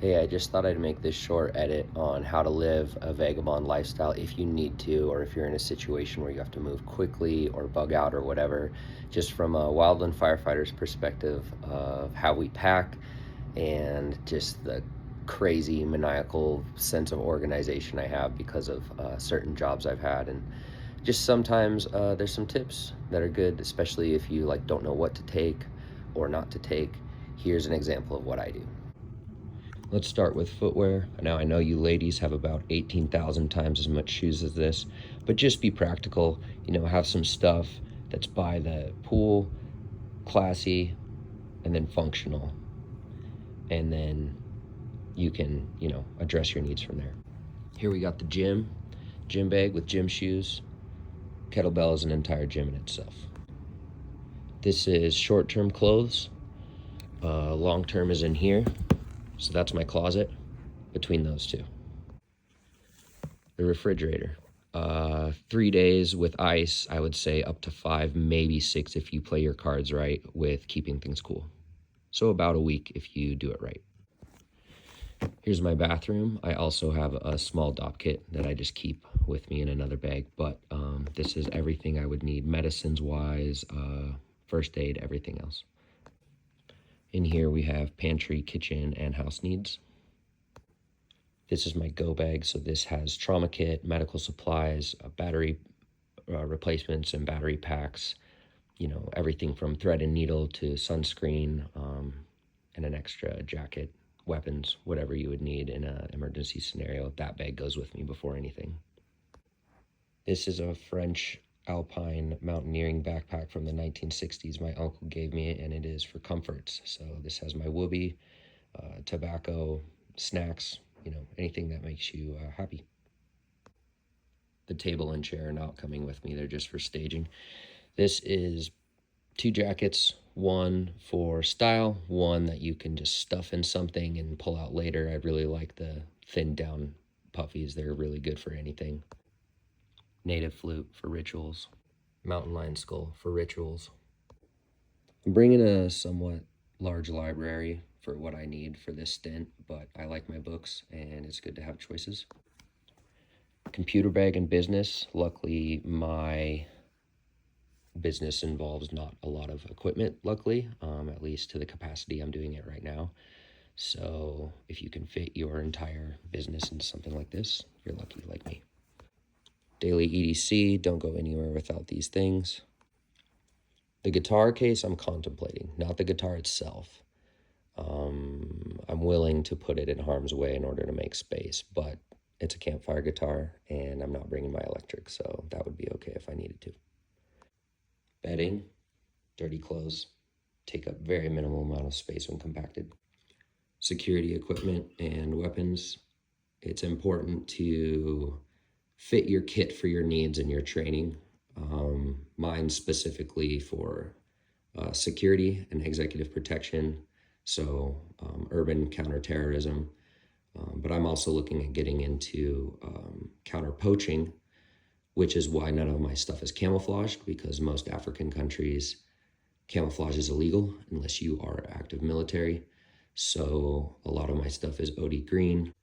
Hey, I just thought I'd make this short edit on how to live a vagabond lifestyle if you need to, or if you're in a situation where you have to move quickly or bug out or whatever, just from a wildland firefighter's perspective of how we pack and just the crazy maniacal sense of organization I have because of certain jobs I've had. And just sometimes there's some tips that are good, especially if you like don't know what to take or not to take. Here's an example of what I do. Let's start with footwear. Now, I know you ladies have about 18,000 times as much shoes as this, but just be practical. Have some stuff that's by the pool, classy, and then functional. And then you can, address your needs from there. Here we got the gym bag with gym shoes. Kettlebell is an entire gym in itself. This is short-term clothes. Long-term is in here. So that's my closet between those two. The refrigerator. 3 days with ice, I would say up to 5, maybe 6 if you play your cards right with keeping things cool. So about a week if you do it right. Here's my bathroom. I also have a small dop kit that I just keep with me in another bag, but this is everything I would need medicines-wise, first aid, everything else. In here we have pantry, kitchen, and house needs. This is my go bag, so this has trauma kit, medical supplies, battery replacements and battery packs, everything from thread and needle to sunscreen, and an extra jacket, weapons, whatever you would need in an emergency scenario. That bag goes with me before anything. This is a French alpine mountaineering backpack from the 1960s. My uncle gave me it, and it is for comforts. So this has my whoopee, tobacco, snacks, anything that makes you happy. The table and chair are not coming with me. They're just for staging. This is 2 jackets, one for style, one that you can just stuff in something and pull out later. I really like the thin down puffies. They're really good for anything. Native flute for rituals. Mountain lion skull for rituals. I'm bringing a somewhat large library for what I need for this stint, but I like my books and it's good to have choices. Computer bag and business. Luckily, my business involves not a lot of equipment, luckily, at least to the capacity I'm doing it right now. So if you can fit your entire business into something like this, you're lucky like me. Daily EDC, don't go anywhere without these things. The guitar case I'm contemplating, not the guitar itself. I'm willing to put it in harm's way in order to make space, but it's a campfire guitar and I'm not bringing my electric, so that would be okay if I needed to. Bedding, dirty clothes, take up very minimal amount of space when compacted. Security equipment and weapons. It's important to fit your kit for your needs and your training. Mine specifically for security and executive protection, so urban counterterrorism. But I'm also looking at getting into counter poaching, which is why none of my stuff is camouflaged, because most African countries, camouflage is illegal unless you are active military. So a lot of my stuff is OD green.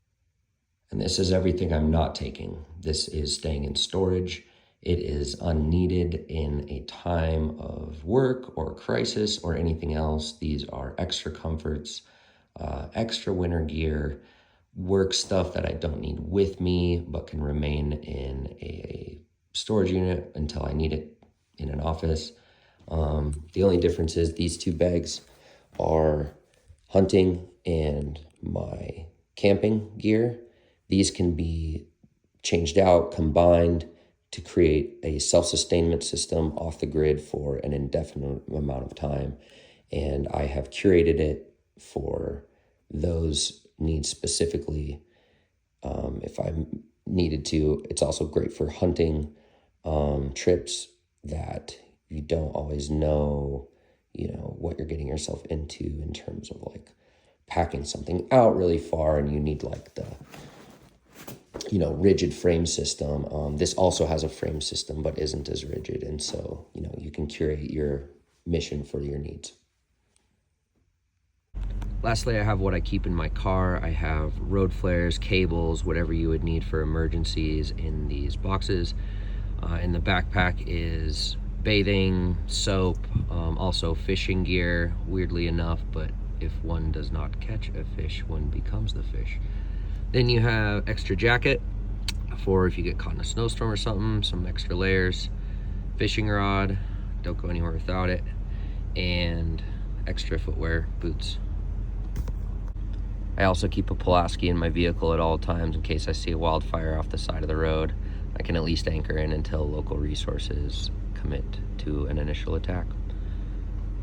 And this is everything I'm not taking. This is staying in storage. It is unneeded in a time of work or crisis or anything else. These are extra comforts, extra winter gear, work stuff that I don't need with me, but can remain in a storage unit until I need it in an office. The only difference is these 2 bags are hunting and my camping gear. These can be changed out, combined to create a self-sustainment system off the grid for an indefinite amount of time. And I have curated it for those needs specifically. If I needed to, it's also great for hunting trips that you don't always know, what you're getting yourself into in terms of like packing something out really far and you need like the rigid frame system. This also has a frame system, but isn't as rigid. And so, you can curate your mission for your needs. Lastly, I have what I keep in my car. I have road flares, cables, whatever you would need for emergencies in these boxes. In the backpack is bathing, soap, also fishing gear, weirdly enough, but if one does not catch a fish, one becomes the fish. Then you have extra jacket for if you get caught in a snowstorm or something, some extra layers, fishing rod, don't go anywhere without it, and extra footwear, boots. I also keep a Pulaski in my vehicle at all times in case I see a wildfire off the side of the road. I can at least anchor in until local resources commit to an initial attack.